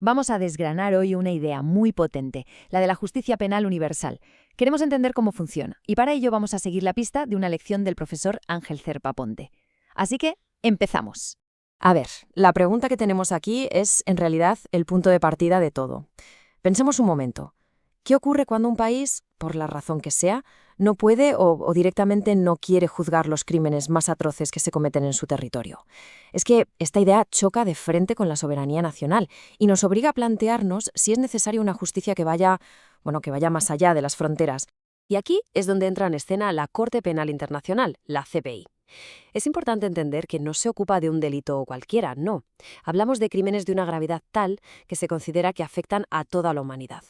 Vamos a desgranar hoy una idea muy potente, la de la justicia penal universal. Queremos entender cómo funciona, y para ello vamos a seguir la pista de una lección del profesor Ángel Cerpa Ponte. Así que, empezamos. A ver, la pregunta que tenemos aquí es, en realidad, el punto de partida de todo. Pensemos un momento. ¿Qué ocurre cuando un país, por la razón que sea, no puede o directamente no quiere juzgar los crímenes más atroces que se cometen en su territorio? Es que esta idea choca de frente con la soberanía nacional y nos obliga a plantearnos si es necesaria una justicia que vaya más allá de las fronteras. Y aquí es donde entra en escena la Corte Penal Internacional, la CPI. Es importante entender que no se ocupa de un delito cualquiera, no. Hablamos de crímenes de una gravedad tal que se considera que afectan a toda la humanidad.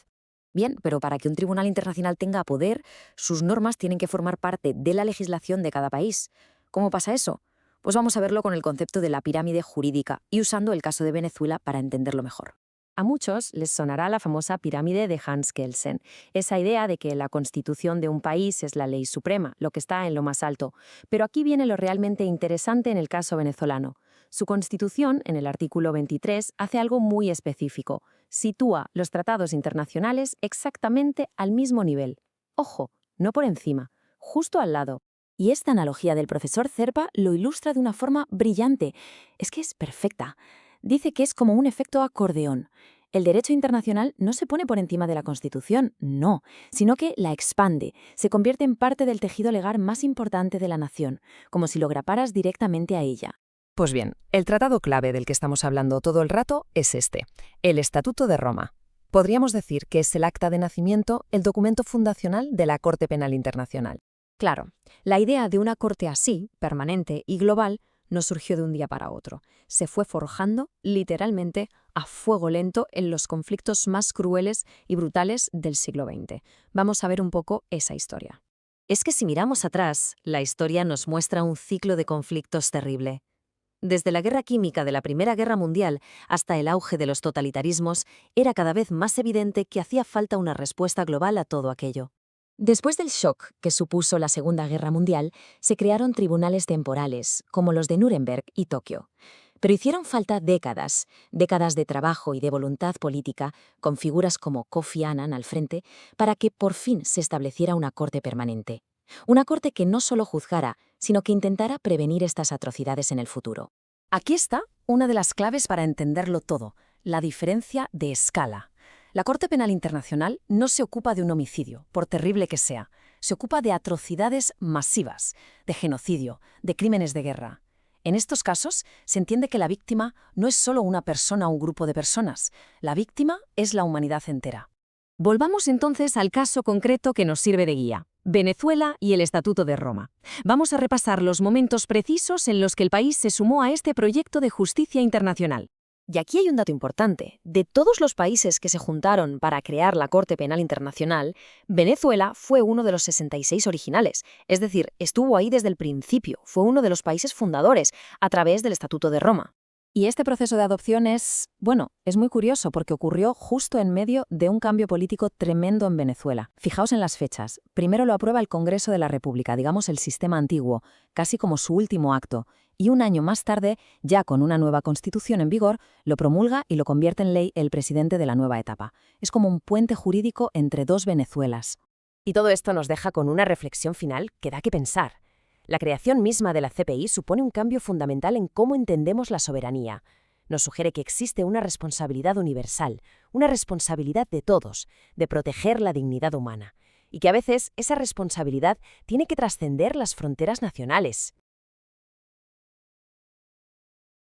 Bien, pero para que un tribunal internacional tenga poder, sus normas tienen que formar parte de la legislación de cada país. ¿Cómo pasa eso? Pues vamos a verlo con el concepto de la pirámide jurídica y usando el caso de Venezuela para entenderlo mejor. A muchos les sonará la famosa pirámide de Hans Kelsen, esa idea de que la constitución de un país es la ley suprema, lo que está en lo más alto. Pero aquí viene lo realmente interesante en el caso venezolano. Su constitución, en el artículo 23, hace algo muy específico. Sitúa los tratados internacionales exactamente al mismo nivel. Ojo, no por encima, justo al lado. Y esta analogía del profesor Cerpa lo ilustra de una forma brillante. Es que es perfecta. Dice que es como un efecto acordeón. El derecho internacional no se pone por encima de la Constitución, no, sino que la expande, se convierte en parte del tejido legal más importante de la nación, como si lo graparas directamente a ella. Pues bien, el tratado clave del que estamos hablando todo el rato es este, el Estatuto de Roma. Podríamos decir que es el acta de nacimiento, el documento fundacional de la Corte Penal Internacional. Claro, la idea de una corte así, permanente y global, no surgió de un día para otro. Se fue forjando, literalmente, a fuego lento en los conflictos más crueles y brutales del siglo XX. Vamos a ver un poco esa historia. Es que si miramos atrás, la historia nos muestra un ciclo de conflictos terrible. Desde la guerra química de la Primera Guerra Mundial hasta el auge de los totalitarismos, era cada vez más evidente que hacía falta una respuesta global a todo aquello. Después del shock que supuso la Segunda Guerra Mundial, se crearon tribunales temporales, como los de Nuremberg y Tokio. Pero hicieron falta décadas de trabajo y de voluntad política, con figuras como Kofi Annan al frente, para que por fin se estableciera una corte permanente. Una corte que no solo juzgara, sino que intentara prevenir estas atrocidades en el futuro. Aquí está una de las claves para entenderlo todo, la diferencia de escala. La Corte Penal Internacional no se ocupa de un homicidio, por terrible que sea. Se ocupa de atrocidades masivas, de genocidio, de crímenes de guerra. En estos casos, se entiende que la víctima no es solo una persona o un grupo de personas. La víctima es la humanidad entera. Volvamos entonces al caso concreto que nos sirve de guía: Venezuela y el Estatuto de Roma. Vamos a repasar los momentos precisos en los que el país se sumó a este proyecto de justicia internacional. Y aquí hay un dato importante. De todos los países que se juntaron para crear la Corte Penal Internacional, Venezuela fue uno de los 66 originales. Es decir, estuvo ahí desde el principio, fue uno de los países fundadores, a través del Estatuto de Roma. Y este proceso de adopción es muy curioso porque ocurrió justo en medio de un cambio político tremendo en Venezuela. Fijaos en las fechas. Primero lo aprueba el Congreso de la República, digamos el sistema antiguo, casi como su último acto. Y un año más tarde, ya con una nueva constitución en vigor, lo promulga y lo convierte en ley el presidente de la nueva etapa. Es como un puente jurídico entre dos Venezuelas. Y todo esto nos deja con una reflexión final que da que pensar. La creación misma de la CPI supone un cambio fundamental en cómo entendemos la soberanía. Nos sugiere que existe una responsabilidad universal, una responsabilidad de todos, de proteger la dignidad humana, y que a veces esa responsabilidad tiene que trascender las fronteras nacionales.